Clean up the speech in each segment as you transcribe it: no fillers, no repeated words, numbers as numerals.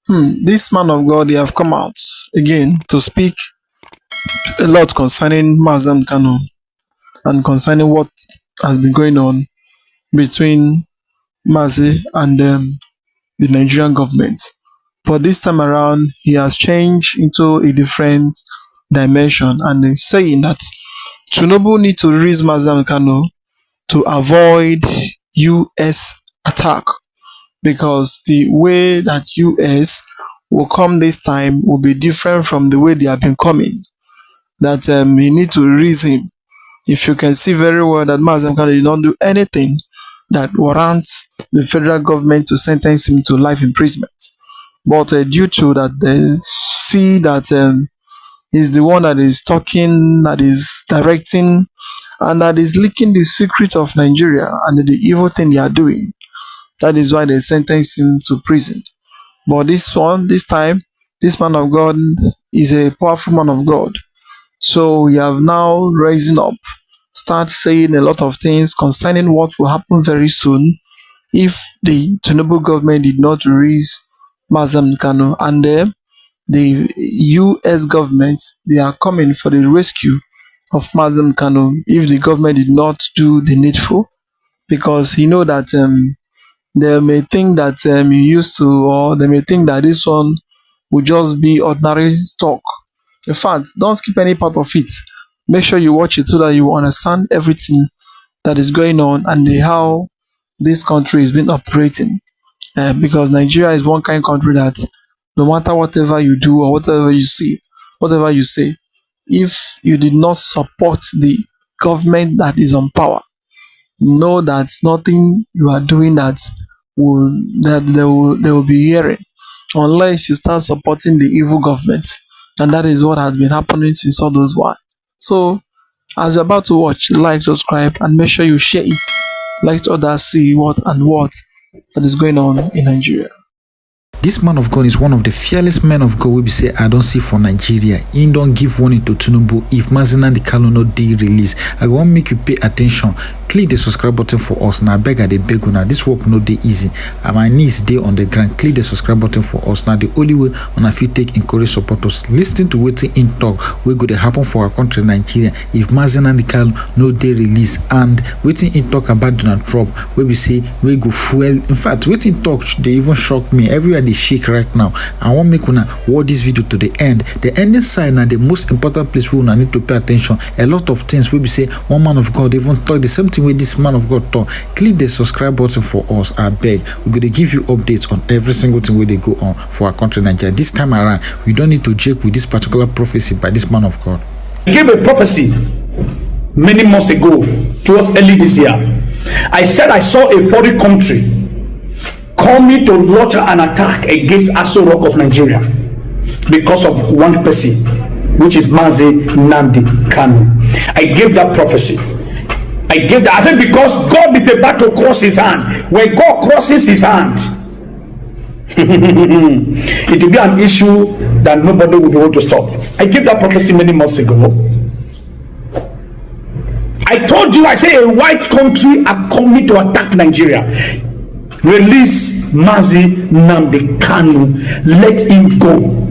This man of God, they have come out again to speak a lot concerning Mazi Kanu and concerning what has been going on between Mazi and the Nigerian government. But this time around, he has changed into a different dimension and is saying that Tinubu need to release Mazi Kanu to avoid US attack, because the way that US will come this time will be different from the way they have been coming. That he need to release him. If you can see very well that Mazi Kanu did not do anything that warrants the federal government to sentence him to life imprisonment. But due to that, they see that he's the one that is talking, that is directing, and that is leaking the secret of Nigeria and the evil thing they are doing. That is why they sentence him to prison. But this time, this man of God is a powerful man of God. So we have now rising up, start saying a lot of things concerning what will happen very soon if the Tinubu government did not release Mazi Kanu, and the US government, they are coming for the rescue of Mazi Kanu if the government did not do the needful, because you know that they may think that you used to, or they may think that this one will just be ordinary talk. In fact, don't skip any part of it. Make sure you watch it so that you understand everything that is going on and how this country is been operating. Because Nigeria is one kind of country that no matter whatever you do or whatever you see, whatever you say, if you did not support the government that is on power, know that nothing you are doing that they will be hearing, unless you start supporting the evil government. And that is what has been happening since all those while. So as you're about to watch, like, subscribe, and make sure you share it. Let others see what that is going on in Nigeria. This man of God is one of the fearless men of God we say I don't see for Nigeria. He don't give warning to Tinubu if Mazi Kanu no dey release. I want make you pay attention. Click the subscribe button for us. Now beg at the beg now. This work no dey easy. And my knees dey on the ground. Click the subscribe button for us. Now the only way on a fit take encourage supporters. Listen to waiting in talk. We go to happen for our country Nigeria if Mazi Kanu no dey release, and waiting in talk about Donald Trump where we say we go fuel. In fact, waiting talk they even shock me. Everywhere they shake right now. I want make una watch this video to the end. The ending side now the most important place we una need to pay attention. A lot of things we be say one man of God even talk the same thing with this man of God talk. Click the subscribe button for us. I beg. We're going to give you updates on every single thing where they go on for our country Nigeria. This time around, we don't need to joke with this particular prophecy by this man of God. I gave a prophecy many months ago, towards early this year. I said I saw a foreign country coming to launch an attack against Aso Rock of Nigeria because of one person, which is Mazi Nnamdi Kanu. I gave that prophecy. I said because God is about to cross his hand. When God crosses his hand, it will be an issue that nobody will be able to stop. I gave that prophecy many months ago. I told you, I say a white country are coming to attack Nigeria. Release Mazi Nnamdi Kanu. Let him go.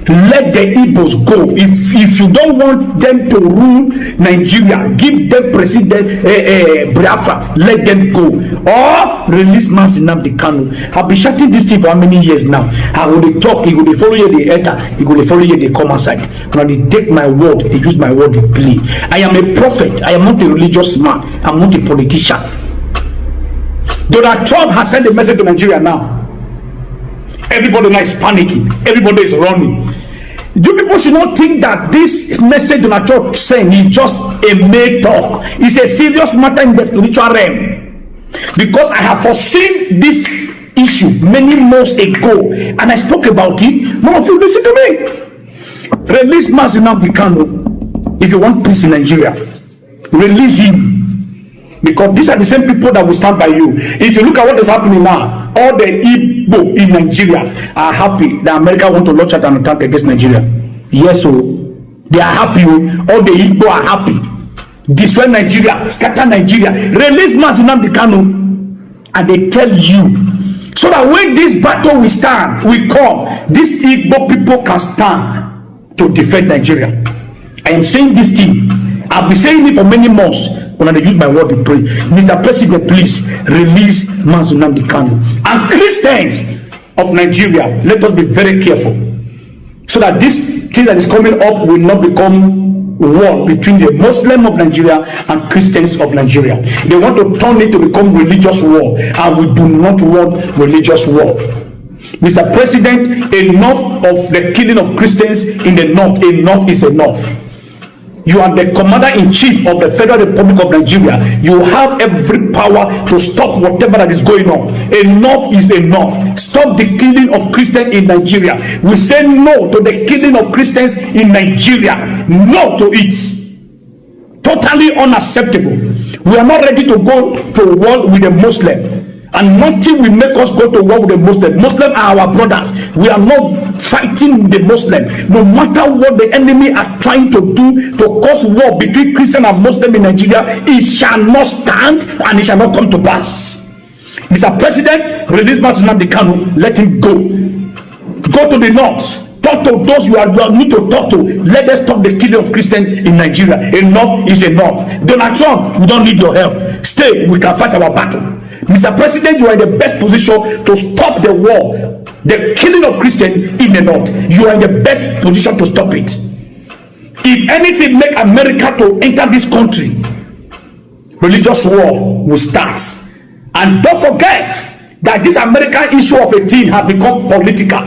Let the Igbos go. If you don't want them to rule Nigeria, give them President Biafra. Let them go. Or release Mazi Nnamdi Kanu. I've been shouting this thing for how many years now? I will talk. He will follow you the enter. He will follow you the come outside. When they take my word, they use my word to play. I am a prophet. I am not a religious man. I'm not a politician. Donald Trump has sent a message to Nigeria now. Everybody now is panicking. Everybody is running. You people should not think that this message Donald Trump saying is just a mere talk. It's a serious matter in the spiritual realm. Because I have foreseen this issue many months ago, and I spoke about it. None of you listen to me. Release Mazi Nnamdi Kanu if you want peace in Nigeria. Release him. Because these are the same people that will stand by you. If you look at what is happening now, all the Igbo in Nigeria are happy that America want to launch an attack against Nigeria. Yes, so they are happy. All the Igbo are happy. Destroy Nigeria, scatter Nigeria, release Mazi Nnamdi Kanu, and they tell you So that when this battle we come, these Igbo people can stand to defend Nigeria. I am saying this thing. I've been saying it for many months. When I use my word to pray, Mr. President, please release Mazi Kanu. And Christians of Nigeria, let us be very careful, so that this thing that is coming up will not become war between the Muslim of Nigeria and Christians of Nigeria. They want to turn it to become religious war, and we do not want religious war. Mr. President, enough of the killing of Christians in the north. Enough is enough. You are the commander-in-chief of the Federal Republic of Nigeria. You have every power to stop whatever that is going on. Enough is enough. Stop the killing of Christians in Nigeria. We say no to the killing of Christians in Nigeria. No to it. Totally unacceptable. We are not ready to go to war with a Muslim. And nothing will make us go to war with the Muslims. Muslims are our brothers. We are not fighting the Muslim. No matter what the enemy are trying to do to cause war between Christian and Muslim in Nigeria, it shall not stand and it shall not come to pass. Mr. President, release Nnamdi Kanu. Let him go. Go to the north. Talk to those you need to talk to. Let us stop the killing of Christians in Nigeria. Enough is enough. Donald Trump, we don't need your help. Stay. We can fight our battle. Mr. President, you are in the best position to stop the war, the killing of Christians in the north. You are in the best position to stop it. If anything make America to enter this country, religious war will start. And don't forget that this American issue of a thing has become political.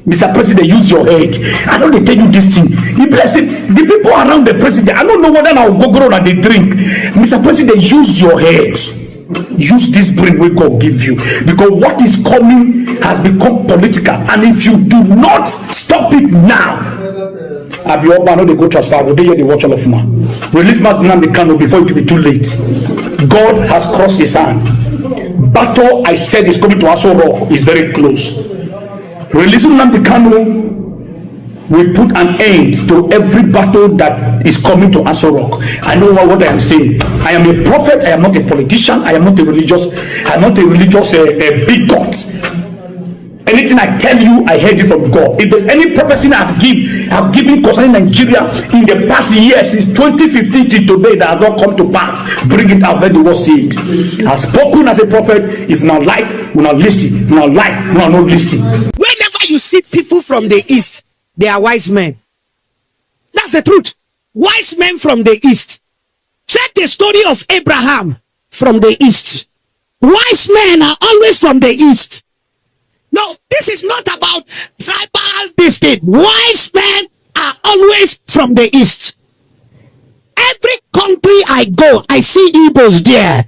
Mr. President, use your head. I don't tell you this thing. You bless it. The people around the president, I don't know whether I'll go that they drink. Mr. President, use your head. Use this brain we God give you, because what is coming has become political, and if you do not stop it now, I know they go transfer. Will they hear the watch all of now? Release Nnamdi Kanu before it will be too late. God has crossed his hand. Battle, I said, is coming to Aso Rock. Is very close. Releasing Nnamdi Kanu will put an end to every battle that is coming to Aso Rock. I know what I am saying. I am a prophet. I am not a politician. I am not a religious. I am not a religious bigot. Anything I tell you, I heard it from God. If there's any prophecy I've given concerning Nigeria in the past years, since 2015 till today, that has not come to pass, bring it out. Let the world see it. I've spoken as a prophet. If not like, we not listen. If not like, we not listen. Whenever you see people from the east, they are wise men. That's the truth. Wise men from the east. Check the story of Abraham from the east. Wise men are always from the east. No, this is not about tribal distinct. Wise men are always from the east. Every country I go, I see Igbos there.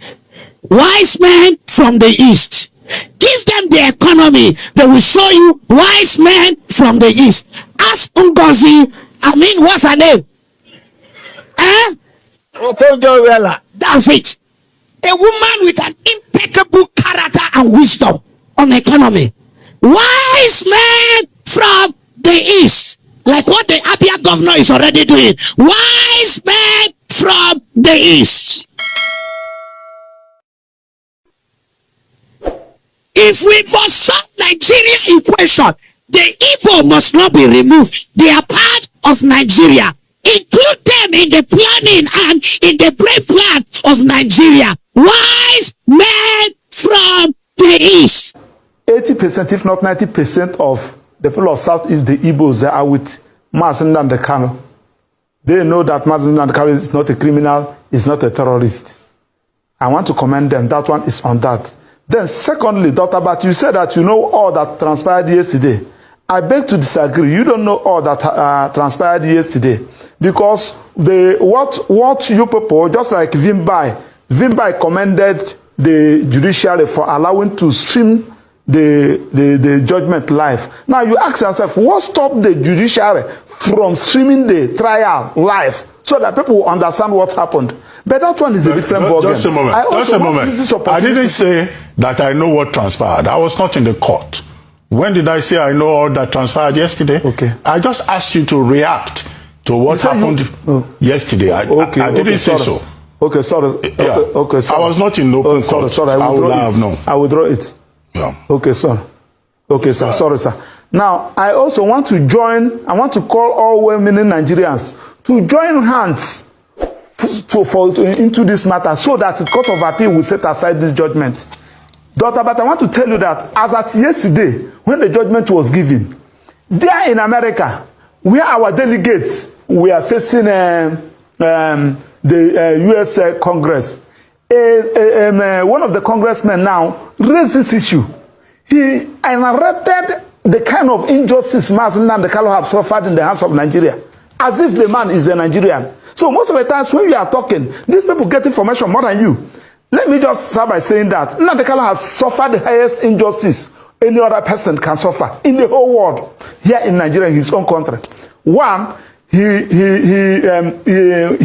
Wise men from the east. Give them the economy. They will show you wise men from the east. Ask Ngozi, what's her name? That's it. A woman with an impeccable character and wisdom on economy. Wise men from the east. Like what the Abia governor is already doing. Wise men from the east. If we must solve Nigeria equation, the Igbo must not be removed. They are part of Nigeria. Include them in the planning and in the brain plan of Nigeria. Wise men from the east. 80%, if not 90% of the people of Southeast, the Igbos, they are with Mazi Kanu. They know that Mazi Kanu is not a criminal, is not a terrorist. I want to commend them. That one is on that. Then secondly, Dr. Bat, you said that you know all that transpired yesterday. I beg to disagree. You don't know all that transpired yesterday. Because what you people, just like Vimbai commended the judiciary for allowing to stream the judgment live. Now you ask yourself, what stopped the judiciary from streaming the trial live so that people will understand what happened? But that one is a different ballgame. Just a moment. Just a moment. I didn't say that I know what transpired. I was not in the court. When did I say I know all that transpired yesterday? Okay. I just asked you to react to what happened yesterday. I didn't say so. Okay, sorry. Yeah. Okay, sorry. I was not in open court. Sorry, I will have known. I withdraw it. Yeah. Okay, sir. Okay, sir. Sorry, sir. Now, I also want to call all well-meaning Nigerians to join hands into this matter so that the Court of Appeal will set aside this judgment. But I want to tell you that as at yesterday, when the judgment was given, there in America, where our delegates were facing the U.S. Congress, one of the congressmen now raised this issue. He narrated the kind of injustice Mazi Kanu have suffered in the hands of Nigeria, as if the man is a Nigerian. So most of the times when we are talking, these people get information more than you. Let me just start by saying that Nnamdi Kanu has suffered the highest injustice any other person can suffer in the whole world, here in Nigeria, in his own country. One, he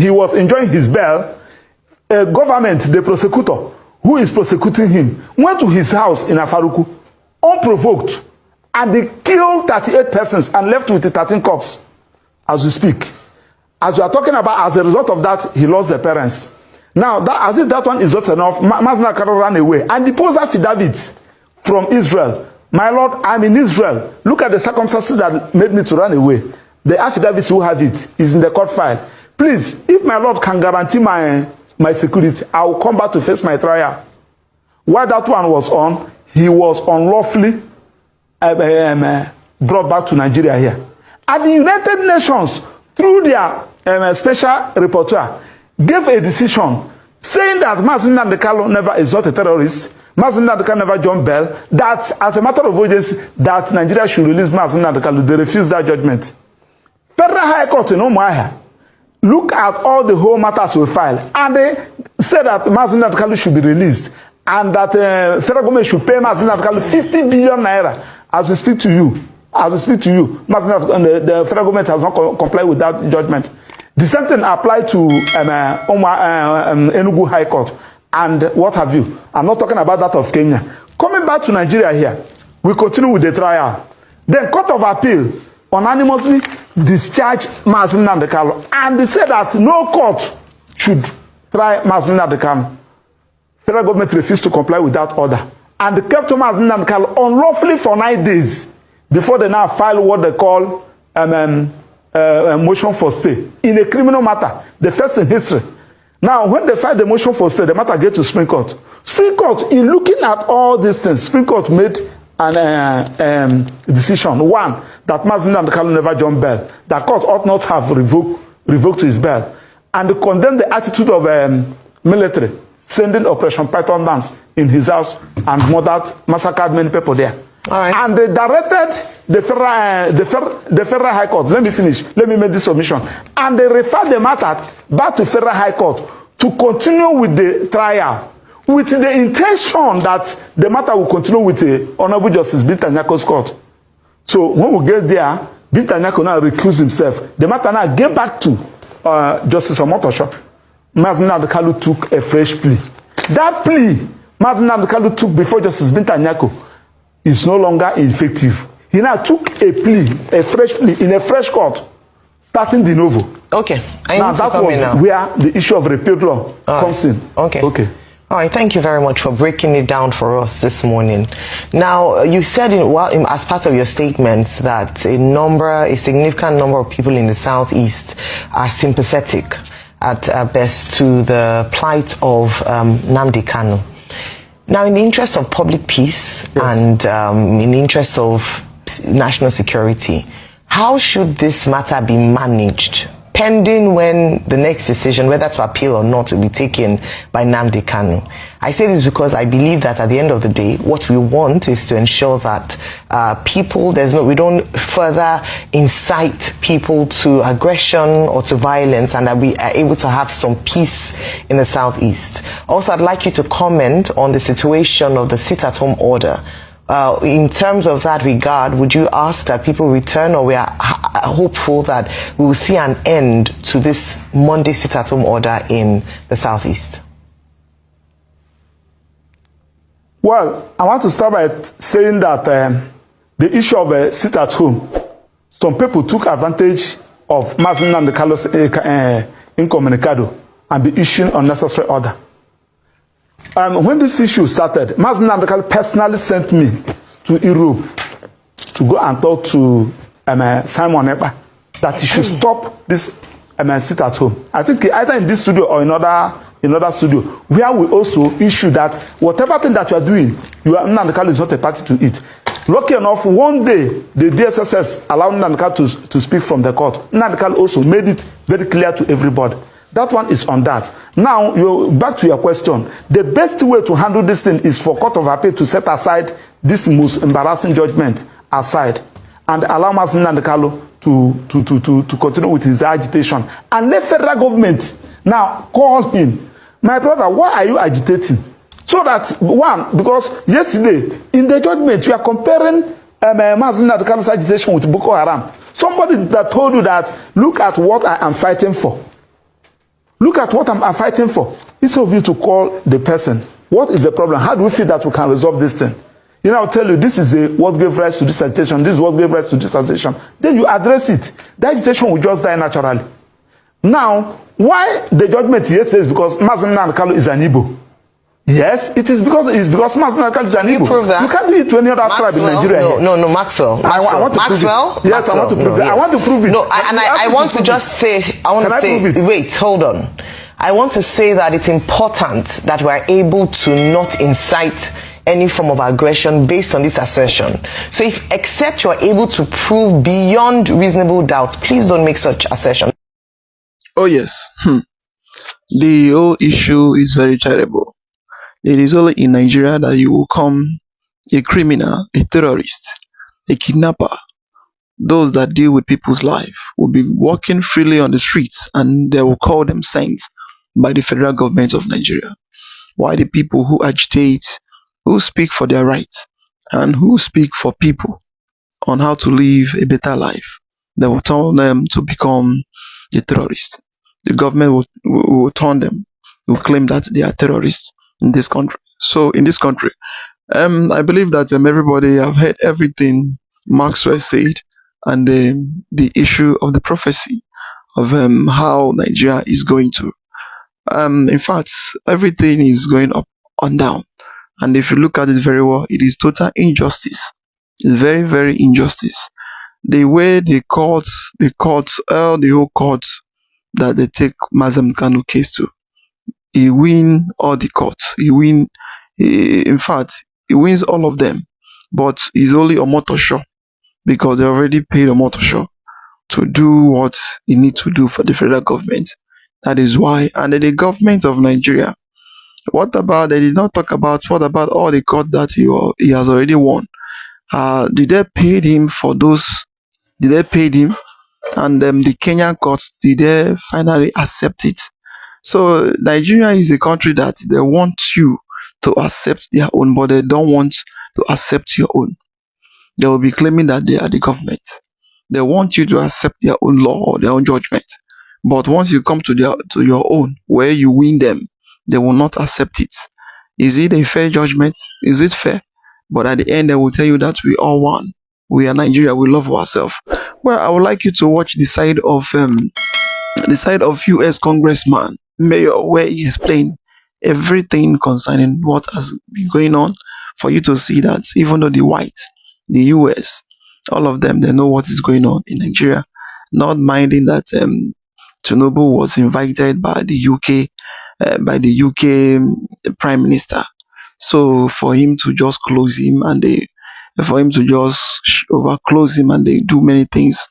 was enjoying his bail. Government, the prosecutor, who is prosecuting him, went to his house in Afaruku, unprovoked, and they killed 38 persons and left with 13 corpses as we speak. As we are talking about, as a result of that, he lost the parents. Now, as if that one is not enough, Mazi Kanu ran away and deposed affidavits from Israel. My Lord, I'm in Israel. Look at the circumstances that made me to run away. The affidavits who have it is in the court file. Please, if my Lord can guarantee my security, I will come back to face my trial. While that one was on, he was unlawfully brought back to Nigeria here. And the United Nations, through their special rapporteur, gave a decision saying that Mazi Kanu never is not a terrorist, Mazi Kanu never jumped bail, that as a matter of urgency, that Nigeria should release Mazi Kanu. They refused that judgment. Federal High Court in Umuahia look at all the whole matters we filed, and they said that Mazi Kanu should be released, and that federal government should pay Mazi Kanu 50 billion naira. As we speak to you, the federal government has not complied with that judgment. The same thing applied to Enugu High Court and what have you. I'm not talking about that of Kenya. Coming back to Nigeria here, we continue with the trial. Then Court of Appeal unanimously discharged Mazi Kanu, and they said that no court should try Mazi Kanu. Federal government refused to comply with that order, and they kept Mazi Kanu unlawfully for 9 days before they now file what they call motion for stay in a criminal matter, the first in history. Now, when they filed the motion for stay, the matter gets to Supreme Court. Supreme Court, in looking at all these things, Supreme Court made an decision. One, that Mazi Kanu never jumped bail. That court ought not have revoked his bail, and they condemned the attitude of military sending Operation Python dams in his house and massacred many people there. All right. And they directed the Federal High Court. Let me finish. Let me make this submission. And they referred the matter back to Federal High Court to continue with the trial, with the intention that the matter will continue with the Honorable Justice Binta Nyako's court. So when we get there, Binta Nyako now recused himself. The matter now get back to Justice Omotosho. Mazi Kanu took a fresh plea. That plea Mazi Kanu took before Justice Binta Nyako is no longer effective. He now took a plea, a fresh plea, in a fresh court, starting de novo. Okay. Now that was where the issue of repealed law comes in. Okay. Okay. All right, thank you very much for breaking it down for us this morning. Now, you said as part of your statement that a significant number of people in the Southeast are sympathetic at best to the plight of Nnamdi Kanu. Now, in the interest of public peace, yes, and in the interest of national security, how should this matter be managed, pending when the next decision, whether to appeal or not, will be taken by Nnamdi Kanu? I say this because I believe that at the end of the day, what we want is to ensure that we don't further incite people to aggression or to violence, and that we are able to have some peace in the Southeast. Also, I'd like you to comment on the situation of the sit-at-home order. In terms of that regard, would you ask that people return, or we are hopeful that we will see an end to this Monday sit-at-home order in the Southeast? Well, I want to start by saying that the issue of sit-at-home, some people took advantage of Mazi Kanu's incommunicado and be issuing unnecessary order. when this issue started, Mazi Nnamdi Kanu personally sent me to Europe to go and talk to Simon Ekpa that he should stop this sit at home. I think either in this studio or in another studio, where we also issue that whatever thing that you are doing, Nnamdi Kanu is not a party to it. Lucky enough, one day the DSSS allowed Nnamdi Kanu to speak from the court. Nnamdi Kanu also made it very clear to everybody. That one is on that. Now, back to your question. The best way to handle this thing is for Court of Appeal to set aside this most embarrassing judgment aside and allow Mazi Nnamdi Kanu to continue with his agitation. And the federal government now call him. My brother, why are you agitating? So that, one, because yesterday, in the judgment, you are comparing Mazi Nnamdi Kanu's agitation with Boko Haram. Somebody that told you that, look at what I am fighting for. Look at what I'm fighting for. Instead of you to call the person, what is the problem? How do we feel that we can resolve this thing? You know, I'll tell you, this is what gave rise to this agitation. This is what gave rise to this agitation. Then you address it. The agitation will just die naturally. Now, why the judgment yesterday is because Mazi Nnamdi Kanu is an Igbo. Yes, it is because Mazi Nnamdi Kanu is an Igbo. Prove that? You can't do it to any other tribe in Nigeria. No, Maxwell. I want to Maxwell? prove it. Yes, I want to prove it. I want to prove it. No, I want to just say, wait, hold on. I want to say that it's important that we're able to not incite any form of aggression based on this assertion. So except you're able to prove beyond reasonable doubt, please don't make such assertion. Oh yes. The whole issue is very terrible. It is only in Nigeria that you will come a criminal, a terrorist, a kidnapper. Those that deal with people's life will be walking freely on the streets and they will call them saints by the federal government of Nigeria. Why the people who agitate, who speak for their rights, and who speak for people on how to live a better life, they will turn them to become a terrorist. The government will turn them, will claim that they are terrorists in this country. So in this country, I believe that everybody have heard everything Maxwell said and the issue of the prophecy of how Nigeria is going to. In fact, everything is going up and down. And if you look at it very well, it is total injustice. It's very, very injustice. The way the whole court that they take Mazi Kanu case to, he win all the courts. In fact, he wins all of them. But he's only a motor show because they already paid a motor show to do what he needs to do for the federal government. That is why. And the government of Nigeria, they did not talk about what about all the court that he has already won. Did they pay him for those? Did they pay him? And the Kenyan courts, did they finally accept it? So Nigeria is a country that they want you to accept their own, but they don't want to accept your own. They will be claiming that they are the government. They want you to accept their own law or their own judgment. But once you come to your own, where you win them, they will not accept it. Is it a fair judgment? Is it fair? But at the end, they will tell you that we all won. We are Nigeria. We love ourselves. Well, I would like you to watch the side of U.S. congressman, mayor, where he explained everything concerning what has been going on, for you to see that even though the white, the U.S., all of them, they know what is going on in Nigeria, not minding that Tinubu was invited by the UK Prime Minister. So for him to just close him and overclose him and they do many things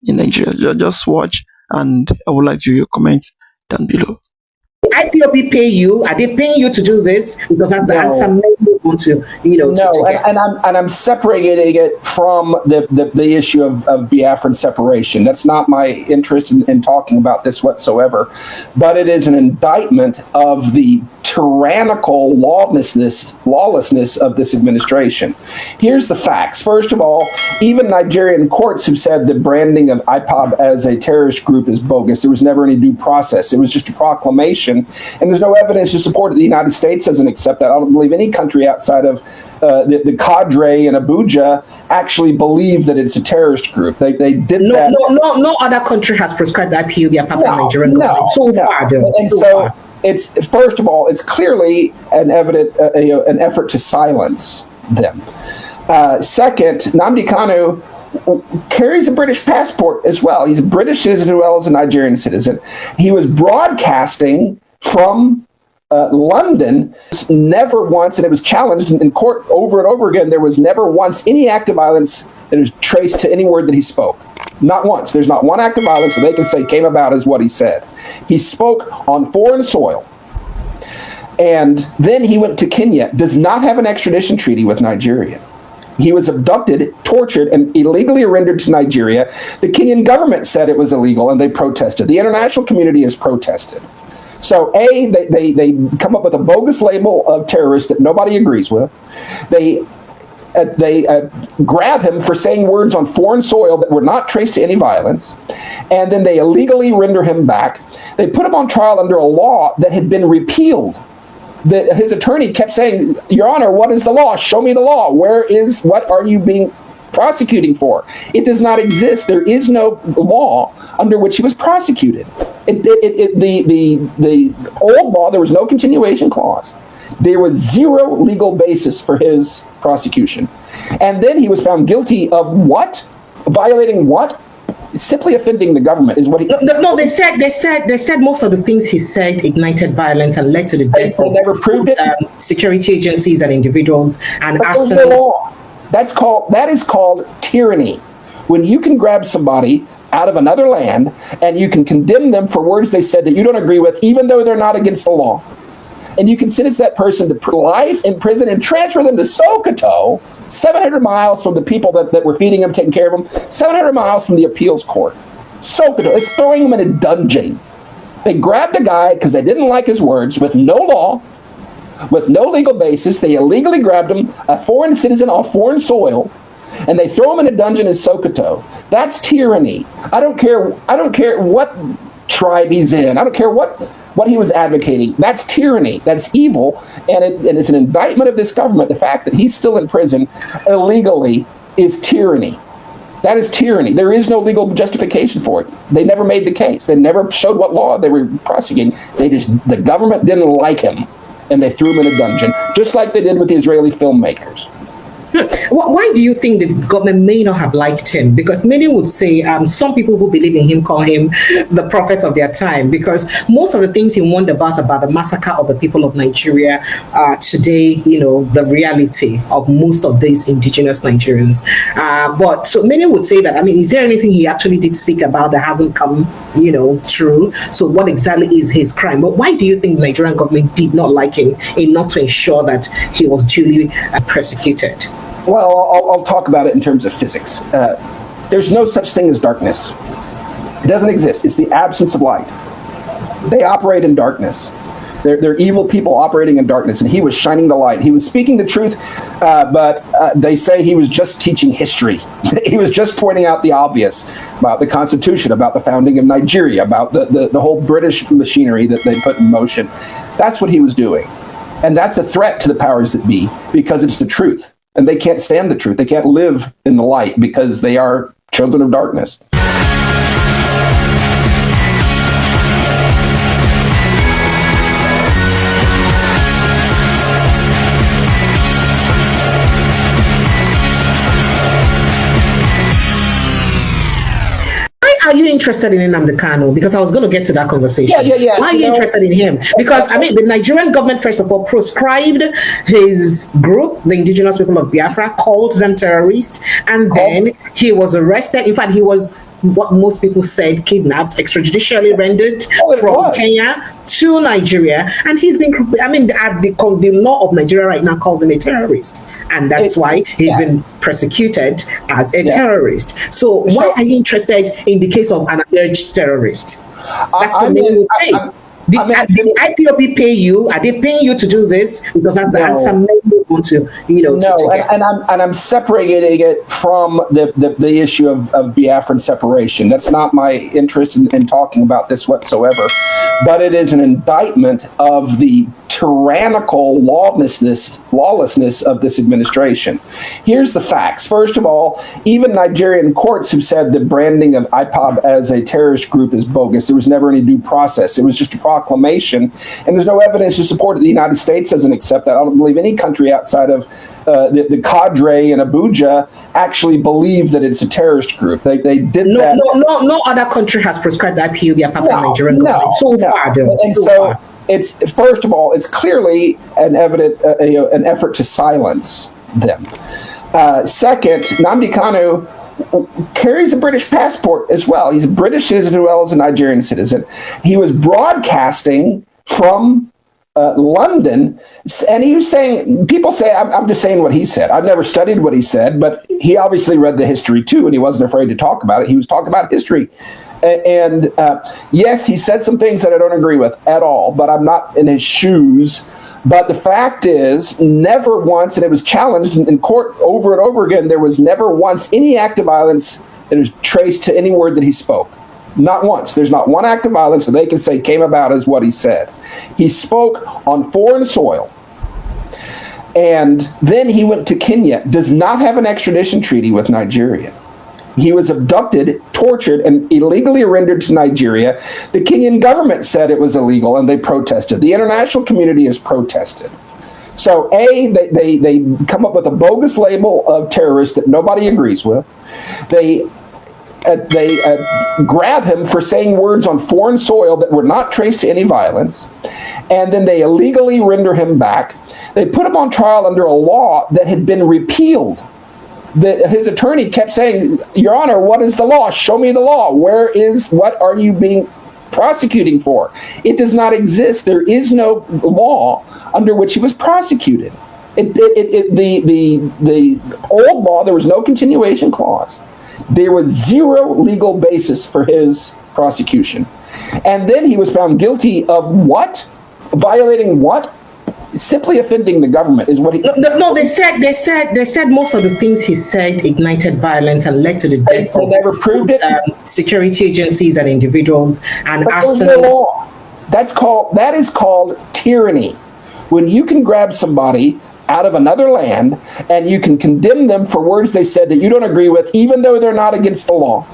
in Nigeria. Just watch, and I would like to hear your comments down below. IPOB pay you? Are they paying you to do this? Because that's the answer many want to, I'm separating it from the issue of Biafran separation. That's not my interest in talking about this whatsoever. But it is an indictment of the tyrannical lawlessness of this administration. Here's the facts. First of all, even Nigerian courts have said the branding of IPOB as a terrorist group is bogus. There was never any due process. It was just a proclamation, and there's no evidence to support it. The United States doesn't accept that. I don't believe any country outside of the cadre in Abuja actually believe that it's a terrorist group. They did that. No other country has prescribed IPOB apart from Nigerian government. So far, though. And so it's first of all, it's clearly an effort to silence them. Second, Nnamdi Kanu carries a British passport as well. He's a British citizen as well as a Nigerian citizen. He was broadcasting from London. Never once, and it was challenged in court over and over again, there was never once any act of violence that is traced to any word that he spoke. Not once. There's not one act of violence that they can say came about as what he said. He spoke on foreign soil. And then he went to Kenya, does not have an extradition treaty with Nigeria. He was abducted, tortured, and illegally rendered to Nigeria. The Kenyan government said it was illegal, and they protested. The international community has protested. So, they come up with a bogus label of terrorist that nobody agrees with. They grab him for saying words on foreign soil that were not traced to any violence, and then they illegally render him back. They put him on trial under a law that had been repealed. His attorney kept saying, Your Honor, what is the law? Show me the law. What are you being prosecuting for? It does not exist. There is no law under which he was prosecuted. The old law, there was no continuation clause. There was zero legal basis for his prosecution. And then he was found guilty of what? Violating what? Simply offending the government is what he... No, they said most of the things he said ignited violence and led to the death of never proved it. Security agencies and individuals and arson. That is called tyranny. When you can grab somebody out of another land and you can condemn them for words they said that you don't agree with, even though they're not against the law, and you can sentence that person to life in prison and transfer them to Sokoto, 700 miles from the people that were feeding them, taking care of them, 700 miles from the appeals court. Sokoto, it's throwing them in a dungeon. They grabbed a guy because they didn't like his words with no law, with no legal basis. They illegally grabbed him, a foreign citizen on foreign soil, and they throw him in a dungeon in Sokoto. That's tyranny. I don't care what tribe he's in. I don't care what he was advocating. That's tyranny. That's evil. And it's an indictment of this government. The fact that he's still in prison illegally is tyranny. That is tyranny. There is no legal justification for it. They never made the case. They never showed what law they were prosecuting. The government didn't like him, and they threw him in a dungeon, just like they did with the Israeli filmmakers. Why do you think the government may not have liked him? Because many would say, some people who believe in him call him the prophet of their time, because most of the things he warned about the massacre of the people of Nigeria are today, the reality of most of these indigenous Nigerians. But so many would say that, is there anything he actually did speak about that hasn't come, true? So what exactly is his crime? But why do you think the Nigerian government did not like him enough to ensure that he was duly persecuted? Well, I'll talk about it in terms of physics. There's no such thing as darkness. It doesn't exist. It's the absence of light. They operate in darkness. They're evil people operating in darkness, and he was shining the light. He was speaking the truth, but they say he was just teaching history. He was just pointing out the obvious about the Constitution, about the founding of Nigeria, about the whole British machinery that they put in motion. That's what he was doing. And that's a threat to the powers that be, because it's the truth. And they can't stand the truth. They can't live in the light because they are children of darkness. Are you interested in Nnamdi Kanu? Because I was going to get to that conversation. Yeah. Why are you interested in him? Because, the Nigerian government, first of all, proscribed his group, the indigenous people of Biafra, called them terrorists, and then he was arrested. In fact, he was what most people said kidnapped, extrajudicially rendered from Kenya to Nigeria, and he's been, the law of Nigeria right now calls him a terrorist, and that's why he's been persecuted as a terrorist. So why are you interested in the case of an alleged terrorist? That's what many would say. The IPOB pay you? Are they paying you to do this? Because that's the answer many want to, No, and I'm separating it from the issue of Biafran separation. That's not my interest in talking about this whatsoever. But it is an indictment of the tyrannical lawlessness of this administration. Here's the facts. First of all, even Nigerian courts have said the branding of IPOB as a terrorist group is bogus. There was never any due process. It was just a proclamation, and there's no evidence to support it. The United States doesn't accept that. I don't believe any country outside of the cadre in Abuja actually believe that it's a terrorist group. They did that. No other country has prescribed IPOB apart from Nigerian government. So it's, first of all, it's clearly an effort to silence them. Second, Nnamdi Kanu carries a British passport as well. He's a British citizen as well as a Nigerian citizen. He was broadcasting from London, and he was saying, people say, I'm just saying what he said. I've never studied what he said, but he obviously read the history too, and he wasn't afraid to talk about it. He was talking about history. And yes, he said some things that I don't agree with at all, but I'm not in his shoes. But the fact is, never once, and it was challenged in court over and over again, there was never once any act of violence that was traced to any word that he spoke. Not once. There's not one act of violence that they can say came about as what he said. He spoke on foreign soil. And then he went to Kenya, does not have an extradition treaty with Nigeria. He was abducted, tortured, and illegally rendered to Nigeria. The Kenyan government said it was illegal, and they protested. The international community has protested. So, they come up with a bogus label of terrorist that nobody agrees with. They grab him for saying words on foreign soil that were not traced to any violence, and then they illegally render him back. They put him on trial under a law that had been repealed. His attorney kept saying, Your Honor, what is the law? Show me the law. What are you being prosecuting for? It does not exist. There is no law under which he was prosecuted. The old law, there was no continuation clause. There was zero legal basis for his prosecution. And then he was found guilty of what? Violating what? Simply offending the government is what he... No, they said most of the things he said ignited violence and led to the death of never proved it. Security agencies and individuals and arson. That is called tyranny. When you can grab somebody out of another land and you can condemn them for words they said that you don't agree with, even though they're not against the law.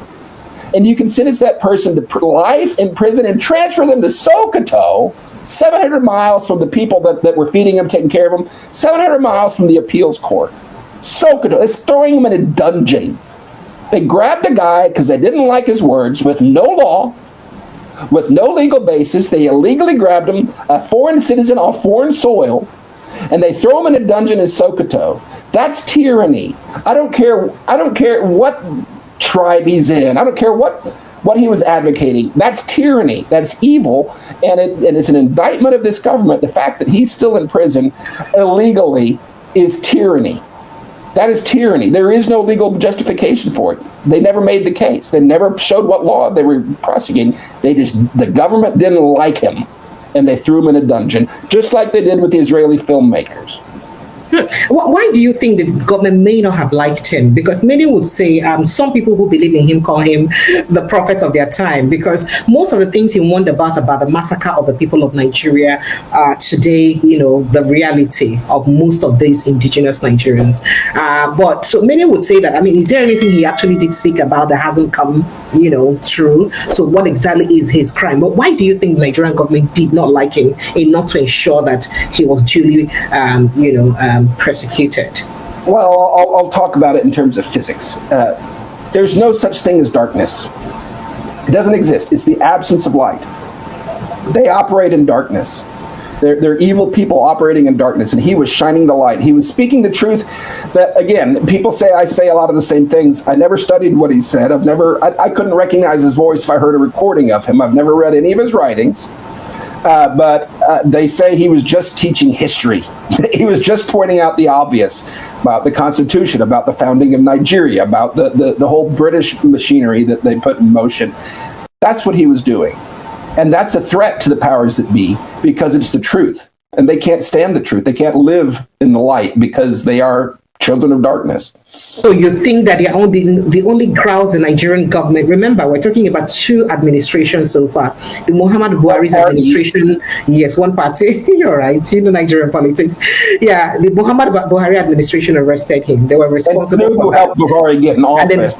And you can sentence that person to life in prison and transfer them to Sokoto, 700 miles from the people that were feeding him, taking care of him, 700 miles from the appeals court. Sokoto, it's throwing him in a dungeon. They grabbed a guy because they didn't like his words with no law, with no legal basis. They illegally grabbed him, a foreign citizen on foreign soil, and they throw him in a dungeon in Sokoto. That's tyranny. I don't care what tribe he's in. I don't care what he was advocating. That's tyranny. That's evil, and it's an indictment of this government. The fact that he's still in prison illegally is tyranny. That is tyranny. There is no legal justification for it. They never made the case. They never showed what law they were prosecuting. The government didn't like him, and they threw him in a dungeon, just like they did with the Israeli filmmakers. Why do you think the government may not have liked him? Because many would say, some people who believe in him call him the prophet of their time, because most of the things he warned about the massacre of the people of Nigeria are today, the reality of most of these indigenous Nigerians. But so many would say that, is there anything he actually did speak about that hasn't come, true? So what exactly is his crime? But why do you think the Nigerian government did not like him enough to ensure that he was duly, persecuted? Well, I'll talk about it in terms of physics. There's no such thing as darkness. It doesn't exist. It's the absence of light. They operate in darkness. They're evil people operating in darkness, and he was shining the light. He was speaking the truth. That, again, people say I say a lot of the same things. I never studied what he said. I couldn't recognize his voice if I heard a recording of him. I've never read any of his writings. But they say he was just teaching history. He was just pointing out the obvious about the Constitution, about the founding of Nigeria, about the whole British machinery that they put in motion. That's what he was doing. And that's a threat to the powers that be, because it's the truth. and they can't stand the truth. They can't live in the light because they are children of darkness. So you think that the only grounds the Nigerian government, remember, we're talking about 2 administrations so far. The Muhammad Buhari's administration, yes, one party, you're right, you know Nigerian politics. Yeah, the Muhammad Buhari administration arrested him. They were responsible and for that. Helped Buhari get in office.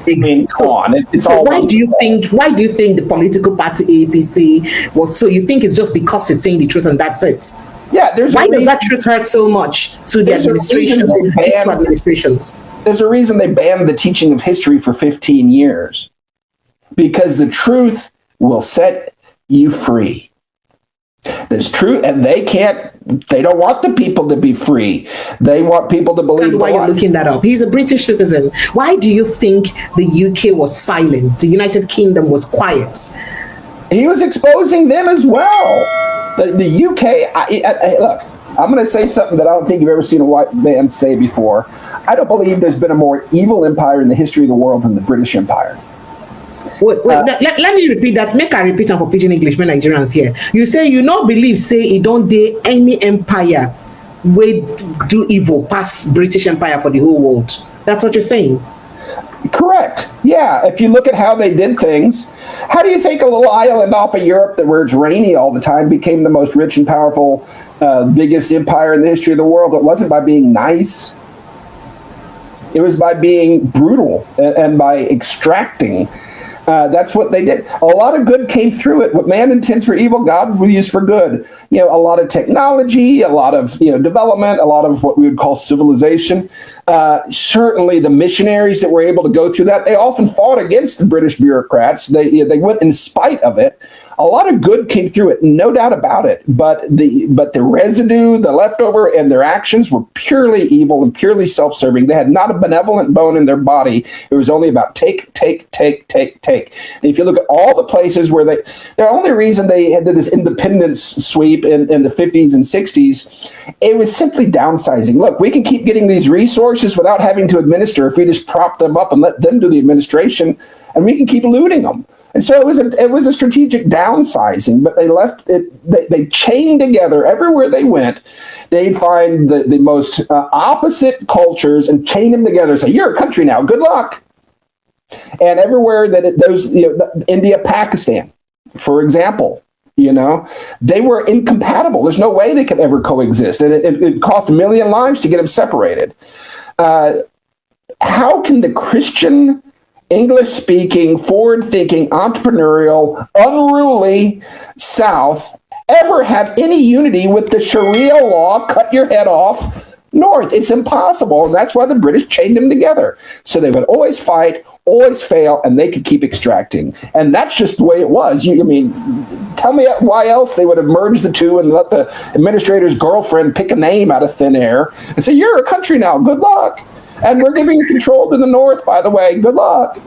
Why do you think the political party APC was, so you think it's just because he's saying the truth and that's it? Yeah, why does that truth hurt so much to the administrations, these 2 administrations? There's a reason they banned the teaching of history for 15 years. Because the truth will set you free. There's truth, and they don't want the people to be free. They want people to believe the lie. Why are you looking that up? He's a British citizen. Why do you think the UK was silent? The United Kingdom was quiet? He was exposing them as well. The UK, look, I'm going to say something that I don't think you've ever seen a white man say before. I don't believe there's been a more evil empire in the history of the world than the British Empire. Let me repeat that. Make I repeat for Pidgin English, men Nigerians here. You say you don't believe, say it don't dare any empire would do evil past British Empire for the whole world. That's what you're saying. Correct. Yeah. If you look at how they did things, how do you think a little island off of Europe where it's rainy all the time became the most rich and powerful, biggest empire in the history of the world? It wasn't by being nice. It was by being brutal and by extracting. That's what they did. A lot of good came through it. What man intends for evil, God will use for good. You know, a lot of technology, a lot of development, a lot of what we would call civilization. Certainly, the missionaries that were able to go through that, they often fought against the British bureaucrats. They went in spite of it. A lot of good came through it, no doubt about it. But the residue, the leftover, and their actions were purely evil and purely self-serving. They had not a benevolent bone in their body. It was only about take. And if you look at all the places where the only reason they did this independence sweep in the 50s and 60s, it was simply downsizing. Look, we can keep getting these resources without having to administer if we just prop them up and let them do the administration, and we can keep looting them. And so it was a strategic downsizing, but they left it. They chained together everywhere they went. They'd find the most opposite cultures and chain them together. And say, you're a country now. Good luck. And everywhere India, Pakistan, for example, they were incompatible. There's no way they could ever coexist, and it cost 1 million lives to get them separated. How can the Christian, English-speaking, forward-thinking, entrepreneurial, unruly South ever have any unity with the Sharia law, cut your head off, North? It's impossible, and that's why the British chained them together. So they would always fight, always fail, and they could keep extracting. And that's just the way it was. Tell me why else they would have merged the two and let the administrator's girlfriend pick a name out of thin air and say, you're a country now, good luck. And we're giving you control to the North, by the way. Good luck.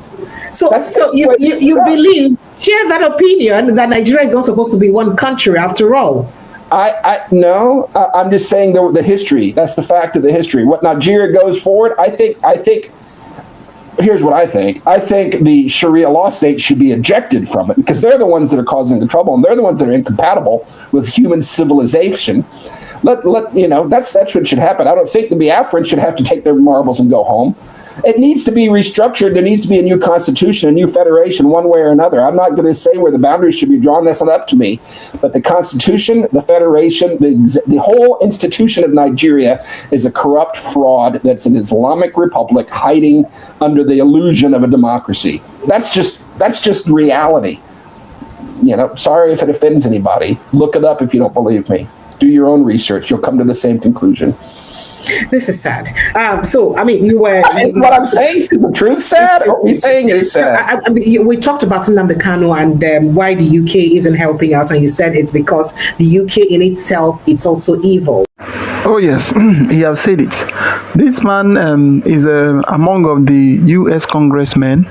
So you believe, share that opinion that Nigeria is not supposed to be one country after all? No, I'm just saying the history. That's the fact of the history. What Nigeria goes forward, I think. Here's what I think. I think the Sharia law state should be ejected from it because they're the ones that are causing the trouble, and they're the ones that are incompatible with human civilization. That's what should happen. I don't think the Biafrans should have to take their marbles and go home. It needs to be restructured. There needs to be a new constitution, a new federation, one way or another. I'm not going to say where the boundaries should be drawn. That's not up to me. But the constitution, the federation, the whole institution of Nigeria is a corrupt fraud that's an Islamic republic hiding under the illusion of a democracy. That's just reality. Sorry if it offends anybody. Look it up if you don't believe me. Do your own research. You'll come to the same conclusion. This is sad. You were... Is what I'm saying is the truth sad? What we're saying is sad. We talked about Nnamdi Kanu and why the UK isn't helping out, and you said it's because the UK in itself, it's also evil. Oh yes, he has said it. This man is among of the US congressmen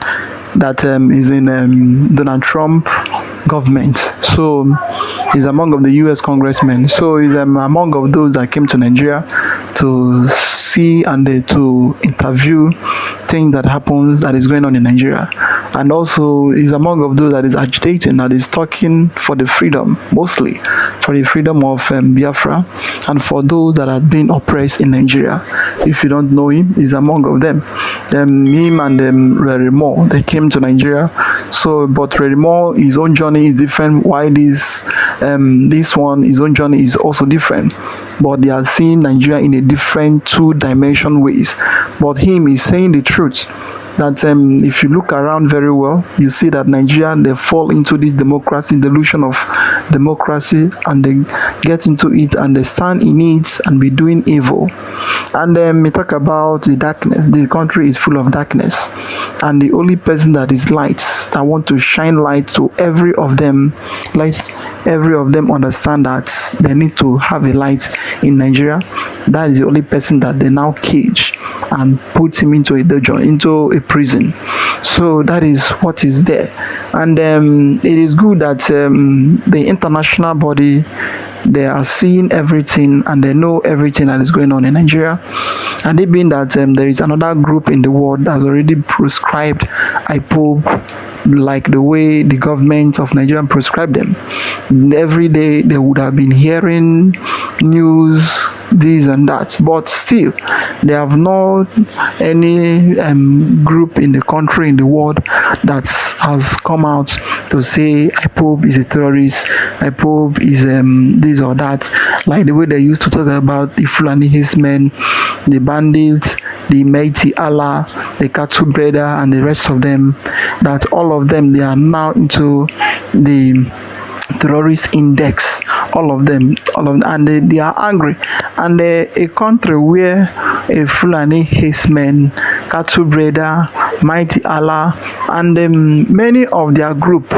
that is in Donald Trump government. So he's among of the US congressmen. So he's among of those that came to Nigeria to see and to interview things that is going on in Nigeria. and also is among of those that is agitating, that is talking for the freedom, mostly for the freedom of Biafra, and for those that are being oppressed in Nigeria. If you don't know him, he's among of them. Him and Rerimo, they came to Nigeria. So, but Rerimo, his own journey is different. Why this one, his own journey is also different. But they are seeing Nigeria in a different two-dimension ways. But him is saying the truth, that if you look around very well, you see that Nigeria, they fall into this democracy, delusion of democracy, and they get into it and they stand in it and be doing evil. And we talk about the darkness. The country is full of darkness, and the only person that is light, that want to shine light to every of them, let every of them understand that they need to have a light in Nigeria. That is the only person that they now cage and put him into a dungeon, into a prison. So that is what is there. And it is good that the international body, they are seeing everything and they know everything that is going on in Nigeria. And it being that there is another group in the world that has already prescribed IPOB like the way the government of Nigeria prescribed them. Every day they would have been hearing news, this and that, but still they have not any group in the country, in the world, that has come out to say IPOB is a terrorist, IPOB is this or that, like the way they used to talk about the Fulani Hismen, the bandits, the Mighty Allah, the cattle breeder, and the rest of them, that all of them, they are now into the terrorist index, all of them, and they are angry. And a country where a Fulani Hismen, cattle breeder, Mighty Allah, and many of their group,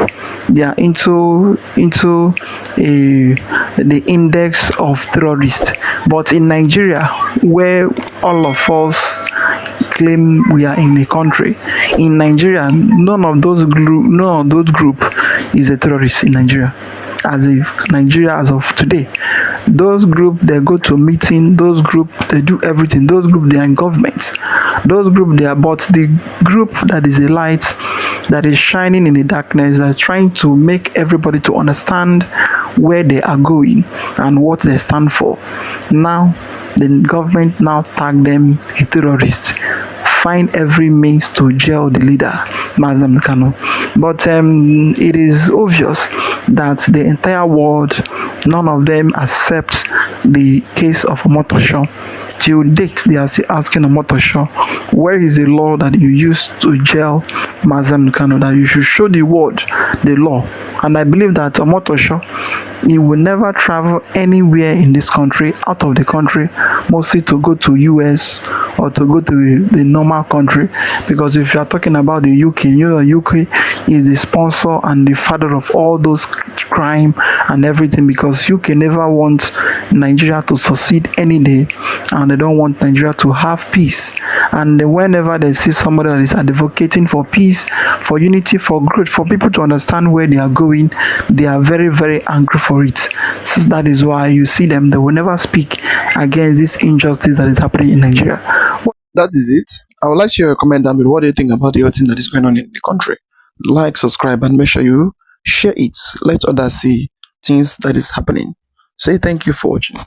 they are into the index of terrorists. But in Nigeria, where all of us claim we are in a country, in Nigeria, none of those group is a terrorist in Nigeria. As if Nigeria as of today, those group, they go to meeting, those group, they do everything, those group, they are in government, those group, they are, but the group that is a light, that is shining in the darkness, that is trying to make everybody to understand where they are going and what they stand for. Now the government now tag them a terrorist, find every means to jail the leader, Nnamdi Kanu. But it is obvious that the entire world, none of them accept the case of Omotosho. Till date, they are still asking Omotosho, where is the law that you used to jail Mazi Kanu, that you should show the world the law. And I believe that Omotosho, he will never travel anywhere in this country, out of the country, mostly to go to US or to go to the normal country. Because if you are talking about the UK, you know, UK is the sponsor and the father of all those crime and everything, because UK never wants Nigeria to succeed any day, and they don't want Nigeria to have peace. And whenever they see somebody that is advocating for peace, for unity, for growth, for people to understand where they are going, they are very, very angry for it. So that is why you see them, they will never speak against this injustice that is happening in Nigeria. That is it. I would like to hear a comment down below. What do you think about the whole thing that is going on in the country? Like, subscribe, and make sure you share it. Let others see things that is happening. Say thank you for watching.